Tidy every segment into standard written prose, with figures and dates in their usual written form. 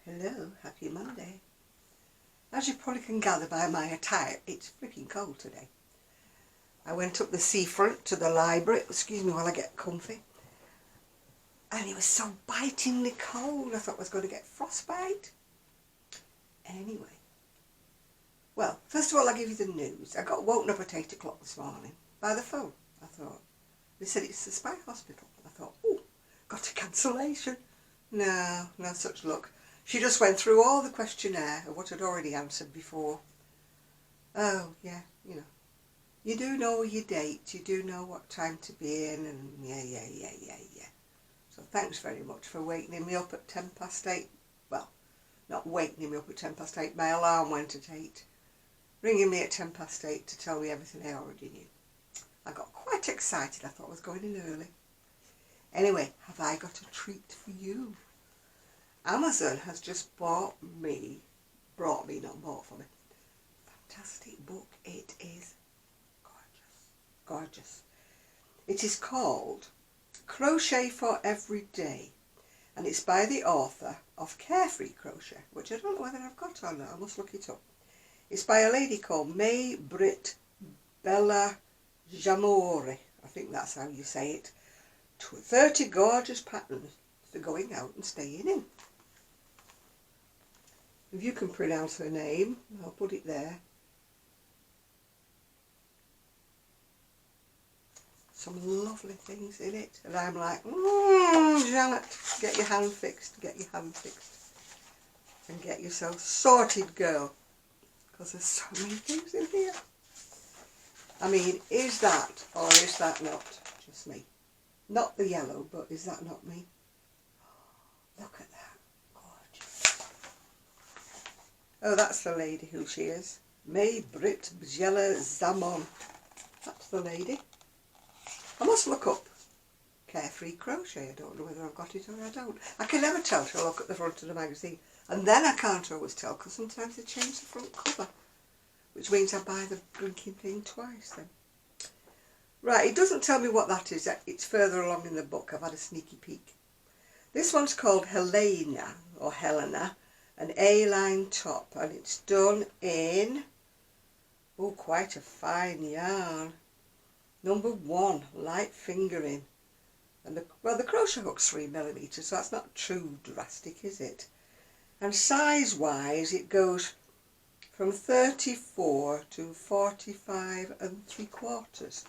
Hello, happy Monday. As you probably can gather by my attire, it's freaking cold today. I went up the seafront to the library, excuse me while I get comfy, and it was so bitingly cold I thought I was going to get frostbite. Anyway, well, first of all I'll give you the news. I got woken up at 8 o'clock this morning by the phone. I thought, they said it's the Spy Hospital. I thought, oh, got a cancellation. No such luck. She just went through all the questionnaire of what I'd already answered before. Oh, yeah, you know. You do know your date, you do know what time to be in, and yeah. So thanks very much for waking me up at 8:10. Well, not waking me up at 8:10, my alarm went at 8. Ringing me at 8:10 to tell me everything I already knew. I got quite excited, I thought I was going in early. Anyway, have I got a treat for you? Amazon has just brought me, not bought for me. Fantastic book. It is gorgeous. It is called Crochet for Every Day, and it's by the author of Carefree Crochet, which I don't know whether I've got or not. I must look it up. It's by a lady called Britt Bjella Zamori. I think that's how you say it. 30 gorgeous patterns for going out and staying in. If you can pronounce her name, I'll put it there. Some lovely things in it. And I'm like, Janet, get your hand fixed. And get yourself sorted, girl. Because there's so many things in here. I mean, is that or is that not just me? Not the yellow, but is that not me? Look at that. Gorgeous. Oh, that's the lady who she is. Britt Bjella Zamori. That's the lady. I must look up Carefree Crochet. I don't know whether I've got it or I don't. I can never tell till I look at the front of the magazine. And then I can't always tell because sometimes they change the front cover. Which means I buy the blinking thing twice then. Right, it doesn't tell me what that is. It's further along in the book. I've had a sneaky peek. This one's called Helena, an A-line top. And it's done in, oh, quite a fine yarn. Number 1, light fingering. And the crochet hook's 3mm, so that's not too drastic, is it? And size-wise, it goes from 34 to 45 3/4.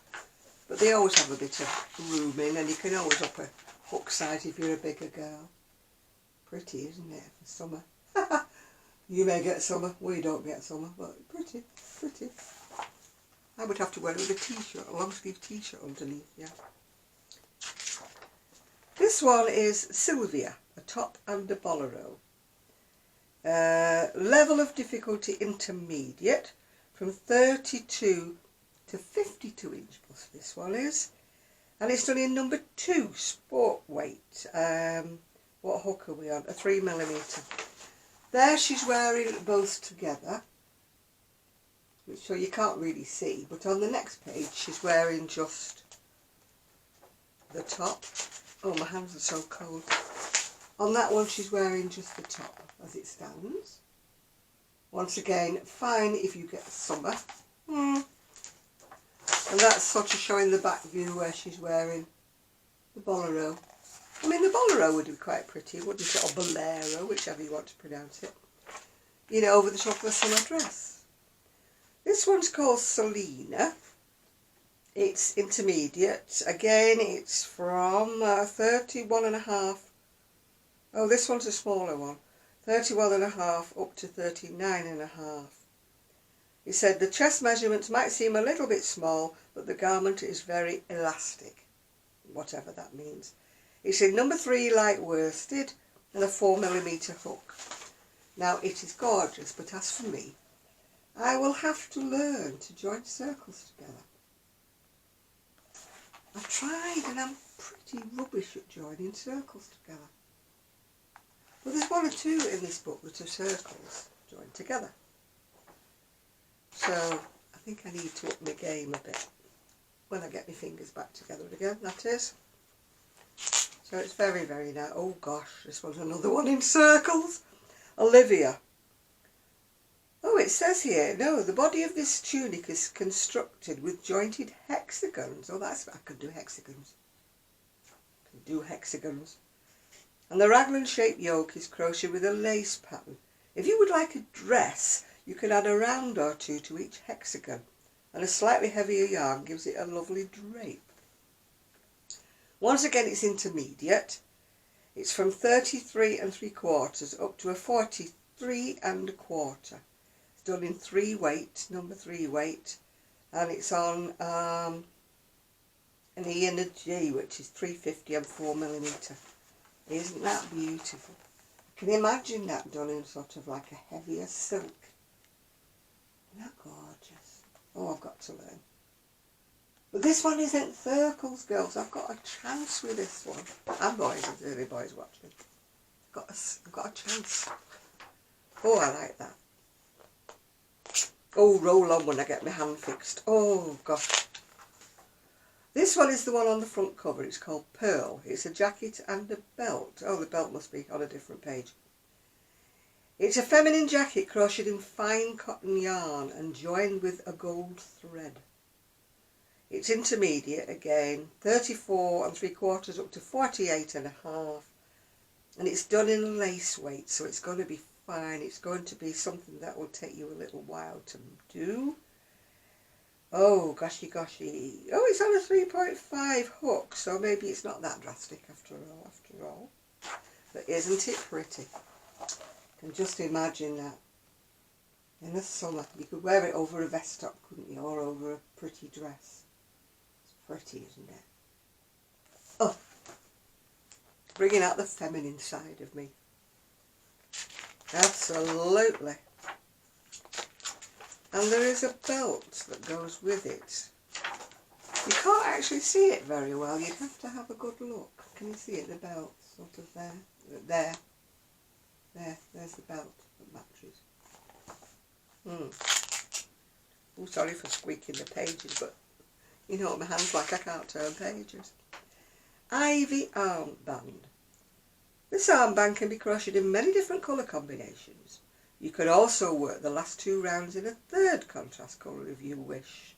But they always have a bit of room in, and you can always up a hook size if you're a bigger girl. Pretty, isn't it, for summer? You may get summer, we don't get summer, but pretty. I would have to wear it with a t-shirt, a long sleeve t-shirt underneath, yeah. This one is Sylvia, a top and a bolero. Level of difficulty intermediate, from 32 to 52 inch plus this one is. And it's done in number 2, sport weight. What hook are we on? A 3mm. There she's wearing both together, so you can't really see, but on the next page she's wearing just the top. Oh, my hands are so cold. On that one she's wearing just the top as it stands. Once again, fine if you get summer. And that's sort of showing the back view where she's wearing the bolero. I mean, the bolero would be quite pretty, wouldn't it? Or bolero, whichever you want to pronounce it. You know, over the top of a summer dress. This one's called Selena. It's intermediate. Again, it's from 31.5. Oh, this one's a smaller one. 31.5 up to 39.5. He said the chest measurements might seem a little bit small, but the garment is very elastic, whatever that means. It's in number 3 light worsted and a 4mm hook. Now it is gorgeous, but as for me, I will have to learn to join circles together. I've tried and I'm pretty rubbish at joining circles together. But there's 1 or 2 in this book that are circles joined together. So I think I need to up my game a bit when I get my fingers back together again, that is. So it's very, very nice. Oh gosh, this one's another one in circles. Olivia. Oh, it says here, no, the body of this tunic is constructed with jointed hexagons. Oh, that's, I can do hexagons. And the raglan-shaped yoke is crocheted with a lace pattern. If you would like a dress, you can add a round or two to each hexagon, and a slightly heavier yarn gives it a lovely drape. Once again, it's intermediate. It's from 33 3/4 up to a 43 1/4. It's done in 3 weight, number 3 weight, and it's on an E and a G, which is 350 and 4mm. Isn't that beautiful? Can you imagine that done in sort of like a heavier silk? Isn't that gorgeous? Oh, I've got to learn. But this one isn't circles, girls. I've got a chance with this one. And boys, if there are boys watching. I've got a chance. Oh, I like that. Oh, roll on when I get my hand fixed. Oh, gosh. This one is the one on the front cover. It's called Pearl. It's a jacket and a belt. Oh, the belt must be on a different page. It's a feminine jacket crocheted in fine cotton yarn and joined with a gold thread. It's intermediate again, 34 3/4 up to 48 1/2. And it's done in lace weight, so it's going to be fine. It's going to be something that will take you a little while to do. Oh, goshy. Oh, it's on a 3.5 hook, so maybe it's not that drastic after all. But isn't it pretty? You can just imagine that. In the summer, you could wear it over a vest top, couldn't you? Or over a pretty dress. It's pretty, isn't it? Oh, bringing out the feminine side of me. Absolutely. And there is a belt that goes with it. You can't actually see it very well. You'd have to have a good look. Can you see it? The belt, sort of there. There's the belt that matches. Oh, sorry for squeaking the pages, but you know what my hand's like, I can't turn pages. Ivy armband. This armband can be crocheted in many different colour combinations. You could also work the last 2 rounds in a 3rd contrast colour if you wish.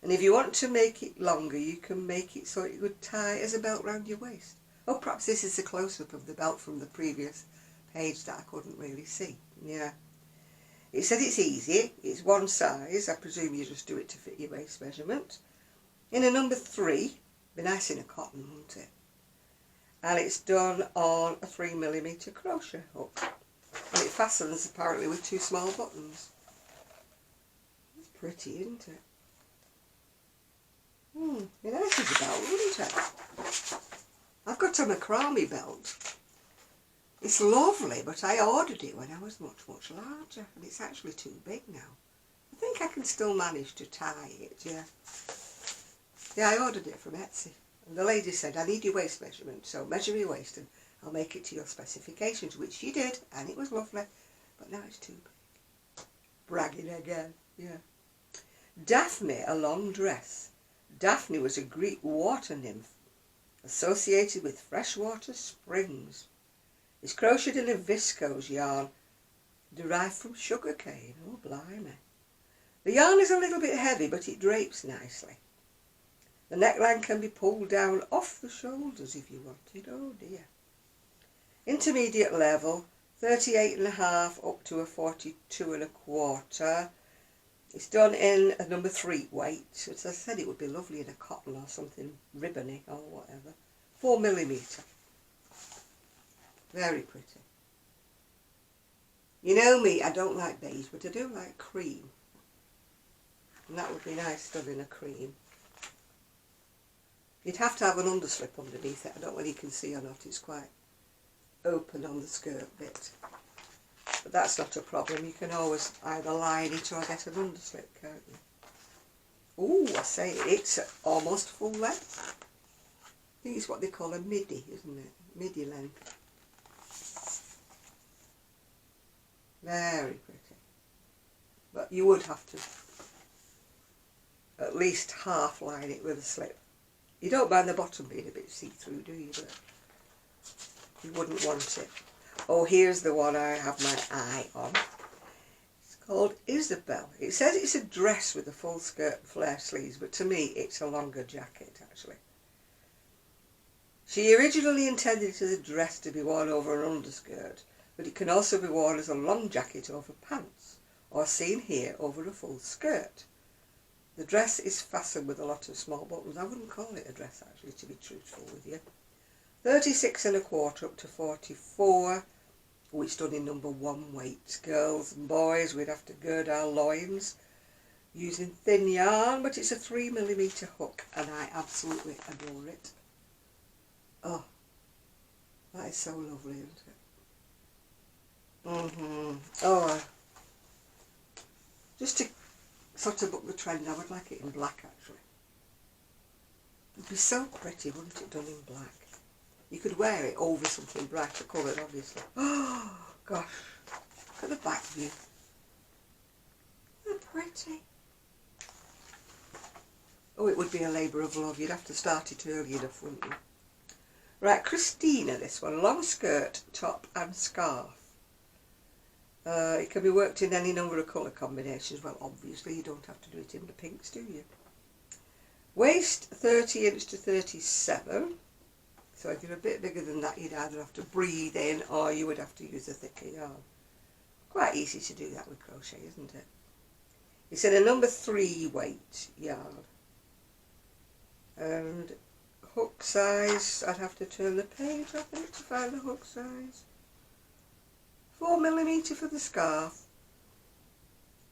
And if you want to make it longer, you can make it so it would tie as a belt round your waist. Oh, perhaps this is a close-up of the belt from the previous page that I couldn't really see. Yeah. It said it's easy. It's one size. I presume you just do it to fit your waist measurement. In a number 3. Be nice in a cotton, wouldn't it? And it's done on a 3mm crochet hook. And it fastens apparently with 2 small buttons. It's pretty, isn't it? Be nice as a belt, wouldn't it? I've got a macrame belt. It's lovely, but I ordered it when I was much larger, and it's actually too big now. I think I can still manage to tie it, yeah. Yeah, I ordered it from Etsy. And the lady said, I need your waist measurement, so measure your waist and I'll make it to your specifications, which she did, and it was lovely. But now it's too big. Bragging again, yeah. Daphne, a long dress. Daphne was a Greek water nymph associated with freshwater springs. It's crocheted in a viscose yarn derived from sugar cane. Oh, blimey. The yarn is a little bit heavy, but it drapes nicely. The neckline can be pulled down off the shoulders if you wanted. Oh dear. Intermediate level, 38 1/2 up to a 42 1/4. It's done in a number 3 weight. As I said, it would be lovely in a cotton or something ribbony or whatever. 4mm. Very pretty. You know me, I don't like beige, but I do like cream. And that would be nice done in a cream. You'd have to have an underslip underneath it. I don't know whether you can see or not. It's quite open on the skirt bit. But that's not a problem. You can always either line it or get an underslip, can't you? Oh, I say it's almost full length. I think it's what they call a midi, isn't it? Midi length. Very pretty. But you would have to at least half line it with a slip. You don't mind the bottom being a bit see-through, do you? But you wouldn't want it. Oh, here's the one I have my eye on. It's called Isabel. It says it's a dress with a full skirt and flare sleeves, but to me it's a longer jacket, actually. She originally intended it as a dress to be worn over an underskirt, but it can also be worn as a long jacket over pants, or seen here over a full skirt. The dress is fastened with a lot of small buttons. I wouldn't call it a dress, actually, to be truthful with you. 36 1/4 up to 44. Oh, it's done in number 1 weight. Girls and boys, we'd have to gird our loins using thin yarn, but it's a 3mm hook, and I absolutely adore it. Oh, that is so lovely, isn't it? Oh, just to sort of book the trend, I would like it in black, actually. It'd be so pretty, wouldn't it, done in black? You could wear it over something brighter coloured, obviously. Oh, gosh. Look at the back view. How pretty. Oh, it would be a labour of love. You'd have to start it early enough, wouldn't you? Right, Christina, this one. Long skirt, top and scarf. It can be worked in any number of colour combinations. Well, obviously, you don't have to do it in the pinks, do you? Waist, 30 inch to 37. So if you're a bit bigger than that, you'd either have to breathe in or you would have to use a thicker yarn. Quite easy to do that with crochet, isn't it? It's in a number 3 weight yarn. And hook size, I'd have to turn the page, I think, to find the hook size. 4mm for the scarf.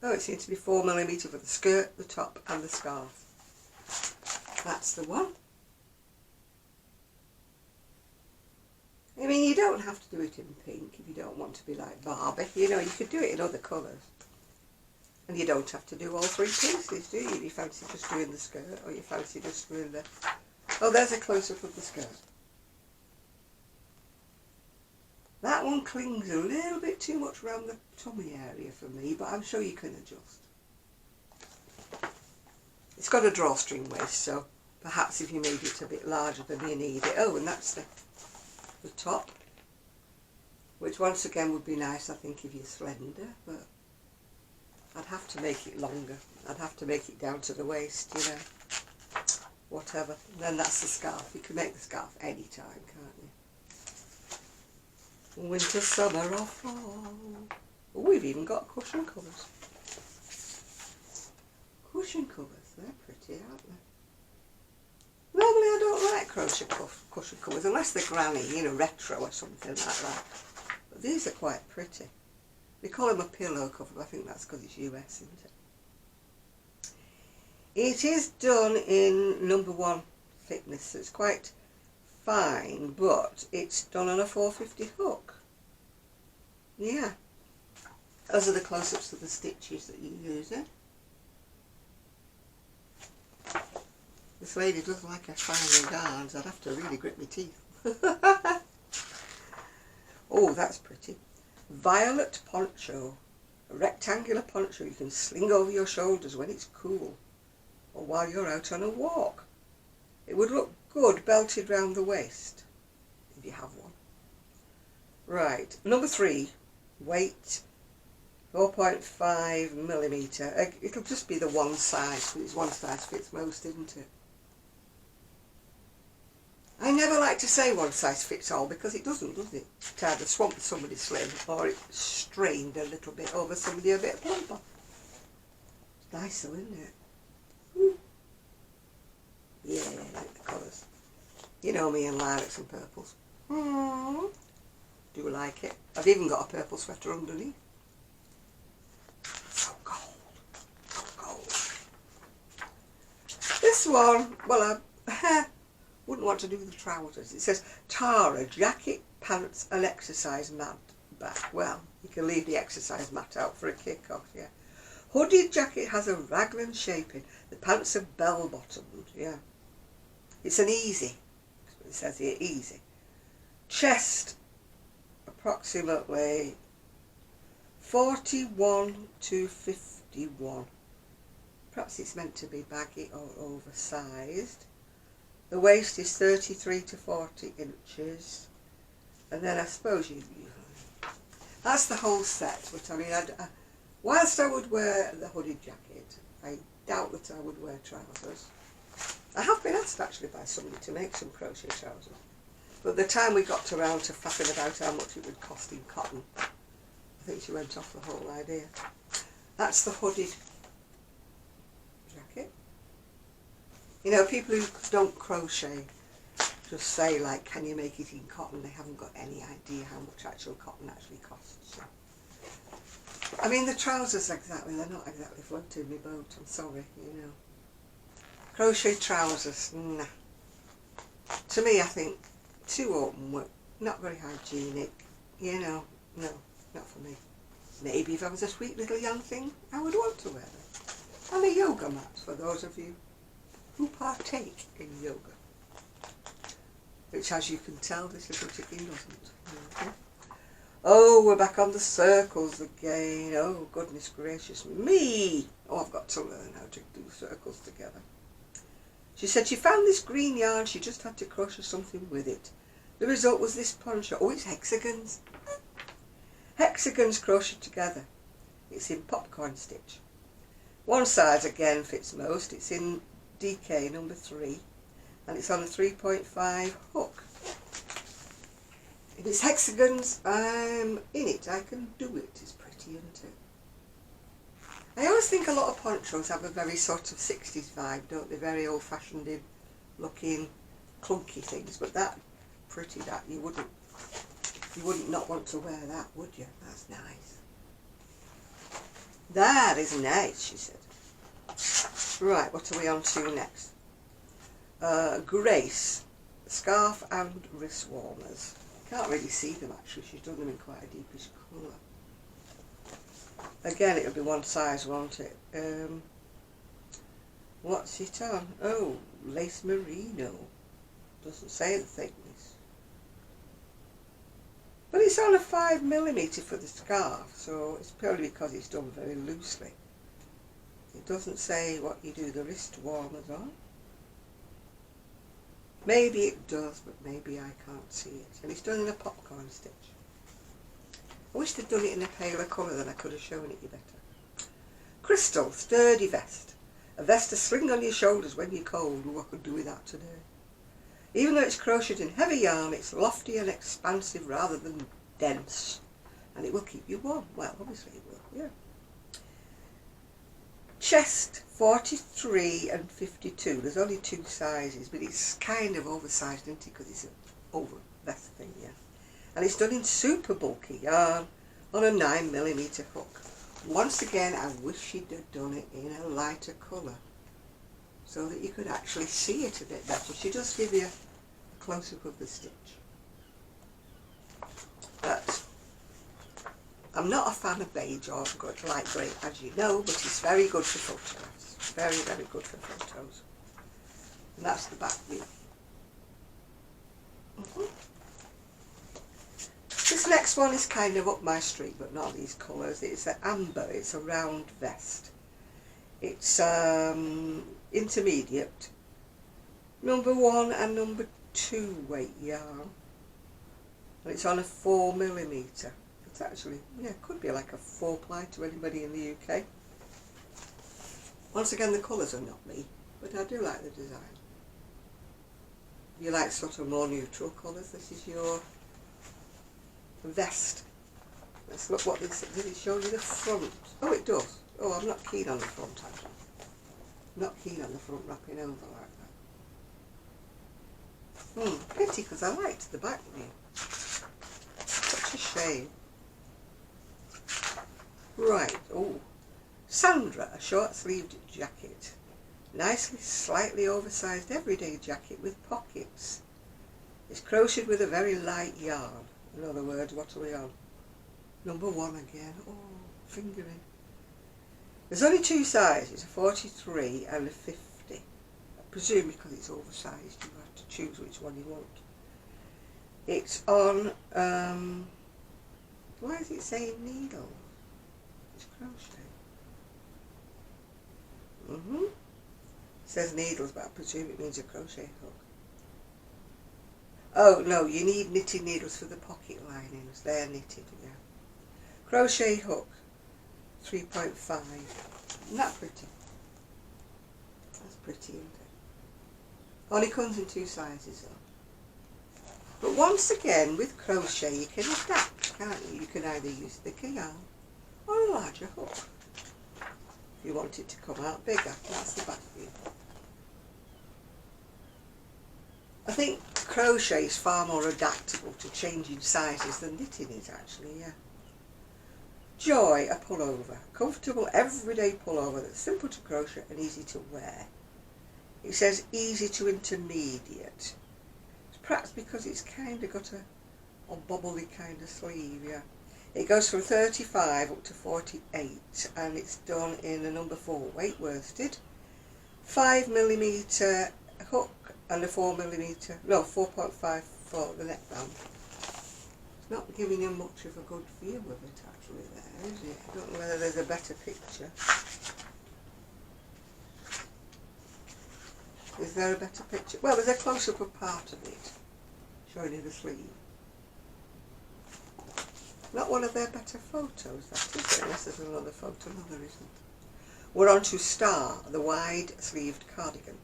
Oh, it seems to be 4mm for the skirt, the top and the scarf. That's the one. I mean, you don't have to do it in pink if you don't want to be like Barbie. You know, you could do it in other colours. And you don't have to do all 3 pieces, do you? If you fancy just doing the skirt, or you fancy just doing the... Oh, there's a close-up of the skirt. That one clings a little bit too much around the tummy area for me, but I'm sure you can adjust. It's got a drawstring waist, so perhaps if you made it a bit larger than you need it. Oh, and that's the top, which once again would be nice, I think, if you're slender, but I'd have to make it longer. I'd have to make it down to the waist, you know. Whatever. And then that's the scarf. You can make the scarf any time, can't you? Winter, summer or fall. Oh, we've even got cushion covers. Cushion covers, they're pretty, aren't they? Normally I don't like crochet cushion covers unless they're granny, you know, retro or something like that. But these are quite pretty. They call them a pillow cover, but I think that's because it's US, isn't it? It is done in number 1 thickness, so it's quite fine, but it's done on a 450 hook. Yeah. Those are the close-ups of the stitches that you're using. This lady does like her finer yarns. I'd have to really grit my teeth. Oh, that's pretty. Violet poncho. A rectangular poncho you can sling over your shoulders when it's cool, or while you're out on a walk. It would look good belted round the waist, if you have one. Right, number 3, weight 4.5mm. It'll just be the one size, because one size fits most, isn't it? I never like to say one size fits all, because it doesn't, does it? It either swamped somebody slim, or it strained a little bit over somebody a bit plumper. It's nice though, isn't it? Yeah, I like the colours. You know me and lilacs and purples. Do like it. I've even got a purple sweater underneath. So cold. So cold. This one, well, I wouldn't want to do the trousers. It says Tara, jacket, pants and exercise mat back. Well, you can leave the exercise mat out for a kick-off, yeah. Hooded jacket has a raglan shaping. The pants are bell-bottomed, yeah. It's an easy. That's what it says here, easy. Chest, approximately 41 to 51. Perhaps it's meant to be baggy or oversized. The waist is 33 to 40 inches. And then I suppose that's the whole set. But I mean, whilst I would wear the hooded jacket, I doubt that I would wear trousers. I have been asked actually by somebody to make some crochet trousers. But the time we got around to faffing about how much it would cost in cotton, I think she went off the whole idea. That's the hooded jacket. You know, people who don't crochet just say, like, can you make it in cotton? They haven't got any idea how much actual cotton actually costs. So. I mean, the trousers exactly, they're not exactly floating my boat, I'm sorry, you know. Crochet trousers, nah. To me, I think, too open work, not very hygienic, you know, no, not for me. Maybe if I was a sweet little young thing, I would want to wear them. And a yoga mat, for those of you who partake in yoga. Which, as you can tell, this little chicken doesn't. Okay. Oh, we're back on the circles again. Oh, goodness gracious me. Oh, I've got to learn how to do circles together. She said she found this green yarn, she just had to crochet something with it. The result was this poncho. Oh, it's hexagons. Hexagons crocheted together. It's in popcorn stitch. One size again fits most. It's in DK number 3 and it's on a 3.5 hook. If it's hexagons, I'm in it. I can do it. It's pretty, isn't it? I always think a lot of ponchos have a very sort of 60s vibe, don't they? Very old-fashioned looking clunky things, but that, pretty that, you wouldn't not want to wear that, would you? That's nice. That is nice, she said. Right, what are we on to next? Grace, scarf and wrist warmers. Can't really see them actually, she's done them in quite a deepish colour. Again, it'll be one size, won't it? What's it on? Oh, lace merino. Doesn't say the thickness. But it's on a 5mm for the scarf, so it's purely because it's done very loosely. It doesn't say what you do the wrist warmers on. Maybe it does, but maybe I can't see it. And it's done in a popcorn stitch. I wish they'd done it in a paler colour, then I could have shown it you better. Crystal, sturdy vest. A vest to sling on your shoulders when you're cold. Oh, I could do with that today. Even though it's crocheted in heavy yarn, it's lofty and expansive rather than dense. And it will keep you warm. Well, obviously it will, yeah. Chest, 43 and 52. There's only 2 sizes, but it's kind of oversized, isn't it? Because it's an over vest thing, yeah. And it's done in super bulky yarn on a 9mm hook. Once again, I wish she'd have done it in a lighter colour so that you could actually see it a bit better. She does give you a close-up of the stitch. But I'm not a fan of beige or light grey, as you know, but it's very good for photographs. Very, very good for photos. And that's the back view. This next one is kind of up my street, but not these colours. It's an amber, it's a round vest. It's intermediate, number 1 and number 2 weight yarn. And it's on a 4mm. It's actually, yeah, it could be like a 4-ply to anybody in the UK. Once again, the colours are not me, but I do like the design. You like sort of more neutral colours, this is your vest. Let's look what this, does it show you the front? Oh, it does. Oh, I'm not keen on the front actually. Not keen on the front wrapping over like that. Pity, because I liked the back view. Such a shame. Right, oh. Sandra, a short-sleeved jacket. Nicely, slightly oversized everyday jacket with pockets. It's crocheted with a very light yarn. In other words, what are we on? Number 1 again. Oh, fingering. There's only 2 sizes, a 43 and a 50. I presume because it's oversized, you have to choose which one you want. It's on, why is it saying needle? It's crochet. It says needles, but I presume it means a crochet hook. Oh no, you need knitting needles for the pocket linings. They're knitted, yeah. Crochet hook, 3.5. Isn't that pretty? That's pretty, isn't it? Only comes in 2 sizes though. But once again, with crochet you can adapt, can't you? You can either use thicker yarn or a larger hook. If you want it to come out bigger, that's the back view. I think crochet is far more adaptable to changing sizes than knitting is actually, yeah. Joy, a pullover. Comfortable everyday pullover that's simple to crochet and easy to wear. It says easy to intermediate. It's perhaps because it's kind of got a bobbly kind of sleeve, yeah. It goes from 35 up to 48 and it's done in a number 4 weight worsted, 5mm hook and a 4.5 for the neckband. It's not giving you much of a good view of it actually there, is it? I don't know whether there's a better picture. Is there a better picture? Well, there's a close-up of part of it, showing you the sleeve. Not one of their better photos, that is it, unless there's another photo. No, there isn't. We're on to Star, the wide-sleeved cardigan.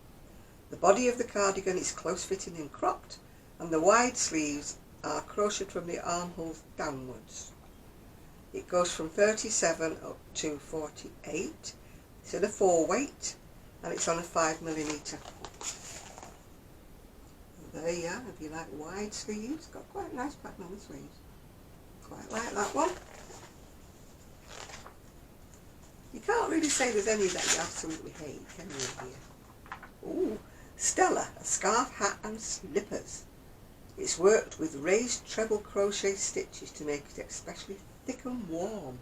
The body of the cardigan is close-fitting and cropped, and the wide sleeves are crocheted from the armholes downwards. It goes from 37 up to 48. It's in a 4 weight, and it's on a 5mm. There you are, if you like wide sleeves. Got quite a nice pattern on the sleeves. Quite like that one. You can't really say there's any that you absolutely hate, can you, here? Ooh, Stella, a scarf, hat and slippers. It's worked with raised treble crochet stitches to make it especially thick and warm.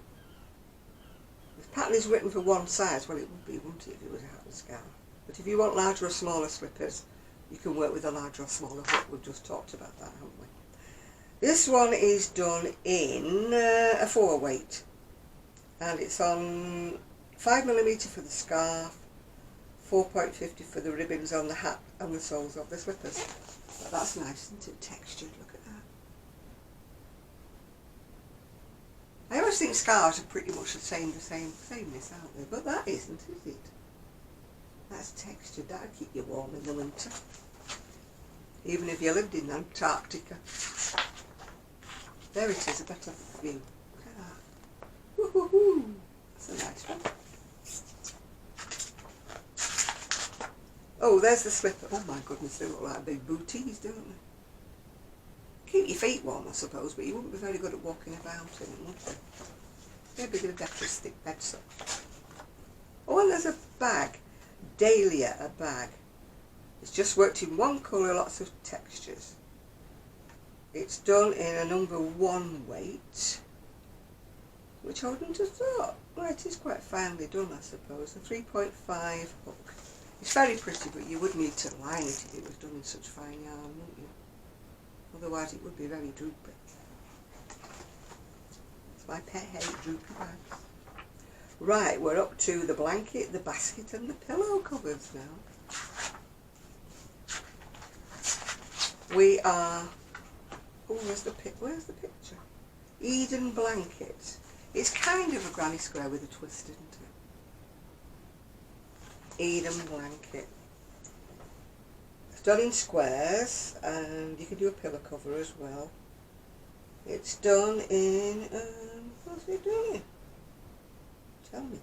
The pattern is written for one size. Well, it would be, wouldn't it, if it was a hat and scarf. But if you want larger or smaller slippers, you can work with a larger or smaller hook. We've just talked about that, haven't we? This one is done in a 4 weight. And it's on 5mm for the scarf, 4.50 for the ribbons on the hat and the soles of the slippers. But that's nice, isn't it? Textured, look at that. I always think scarves are pretty much the sameness, aren't they? But that isn't, is it? That's textured, that'll keep you warm in the winter. Even if you lived in Antarctica. There it is, a better view. Look at that. Woohoo! That's a nice one. Oh, there's the slipper. Oh my goodness, they look like big booties, don't they? Keep your feet warm, I suppose, but you wouldn't be very good at walking about in them, would you? Maybe they'd better stick beds up. Oh, and there's a bag. Dahlia, a bag. It's just worked in one colour, lots of textures. It's done in a number 1 weight, which I wouldn't have thought. Well, it is quite finely done, I suppose. A 3.5 hook. It's very pretty, but you would need to line it if it was done in such fine yarn, wouldn't you? Otherwise it would be very droopy. It's my pet hate droopy bags. Right, we're up to the blanket, the basket and the pillow covers now. We are... Oh, where's the picture? Eden blanket. It's kind of a granny square with a twist, isn't it? Eden blanket. It's done in squares, and you can do a pillow cover as well. It's done in, what's it doing? Tell me.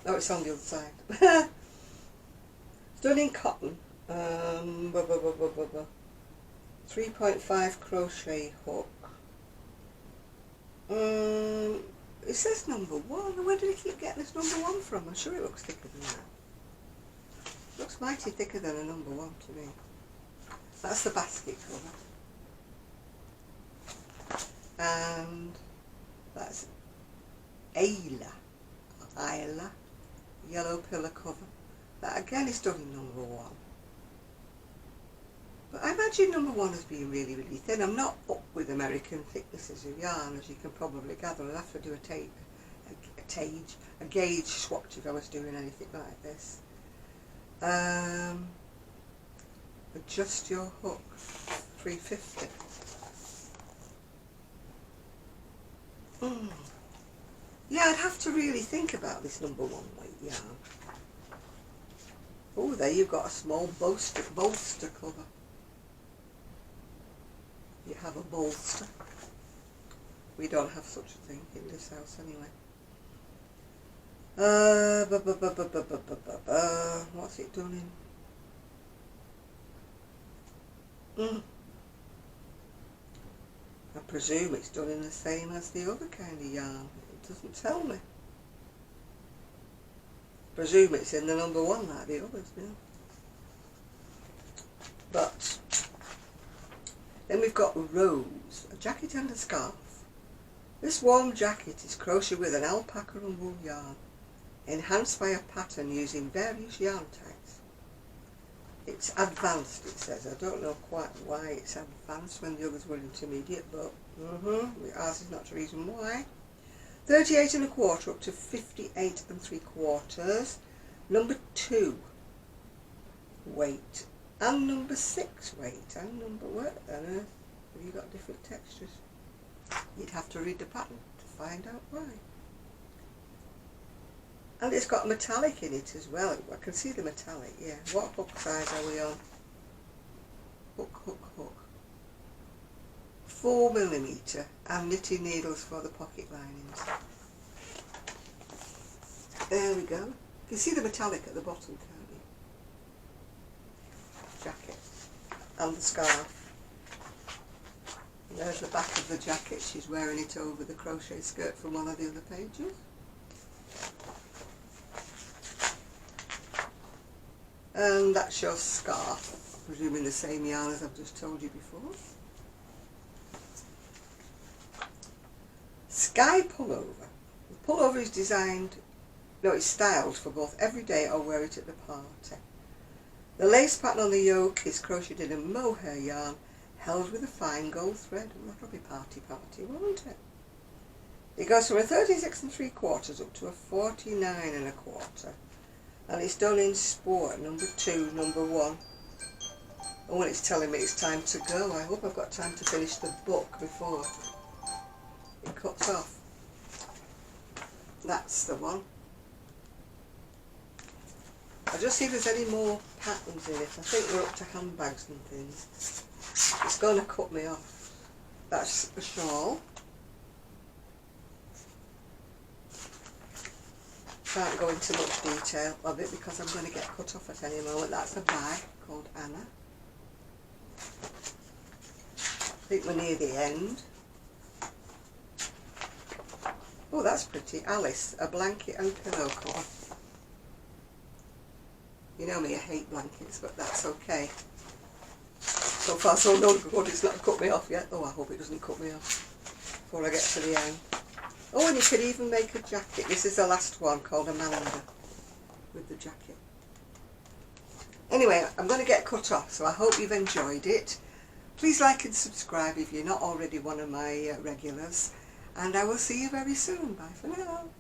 Oh, it's on the other side. It's done in cotton. 3.5 crochet hook. It says number 1. Where did it keep getting this number 1 from? I'm sure it looks thicker than that. It looks mighty thicker than a number 1 to me. That's the basket cover. And that's Isla, yellow pillow cover. That again is done in number 1. But I imagine number 1 as being really, really thin. I'm not up with American thicknesses of yarn, as you can probably gather. I'll have to do a a gauge swatch if I was doing anything like this. Adjust your hook, 350. Yeah, I'd have to really think about this number 1 weight yarn. Oh, there you've got a small bolster cover. You have a bolster. We don't have such a thing in this house anyway. What's it done in? I presume it's done in the same as the other kind of yarn. It doesn't tell me. I presume it's in the number 1 like the others, yeah. But then we've got Rose, a jacket and a scarf. This warm jacket is crocheted with an alpaca and wool yarn, enhanced by a pattern using various yarn tags. It's advanced, it says. I don't know quite why it's advanced when the others were intermediate, but ours is not the reason why. 38 1/4 up to 58 3/4. Number 2 weight and number 6 weight and number what on earth have you got different textures? You'd have to read the pattern to find out why. And it's got metallic in it as well. I can see the metallic, yeah. What hook size are we on? Hook. 4mm and knitting needles for the pocket linings. There we go. You can see the metallic at the bottom, can't you? Jacket. And the scarf. And there's the back of the jacket. She's wearing it over the crochet skirt from one of the other pages. And that's your scarf, presuming the same yarn as I've just told you before. Sky pullover. The pullover is it's styled for both everyday or wear it at the party. The lace pattern on the yoke is crocheted in a mohair yarn held with a fine gold thread. Well, that'll be party, won't it? It goes from a 36 3/4 up to a 49 1/4. And it's done in sport, number 2, number 1. And when it's telling me it's time to go, I hope I've got time to finish the book before it cuts off. That's the one. I'll just see if there's any more patterns in it. I think we're up to handbags and things. It's going to cut me off. That's a shawl. Can't go into much detail of it because I'm going to get cut off at any moment. That's a bag called Anna. I think we're near the end. Oh, that's pretty. Alice, a blanket and pillow cover. You know me, I hate blankets, but that's okay. So far so good, it's not cut me off yet. Oh, I hope it doesn't cut me off before I get to the end. Oh, and you could even make a jacket. This is the last one called Amanda with the jacket. Anyway, I'm going to get cut off, so I hope you've enjoyed it. Please like and subscribe if you're not already one of my regulars. And I will see you very soon. Bye for now.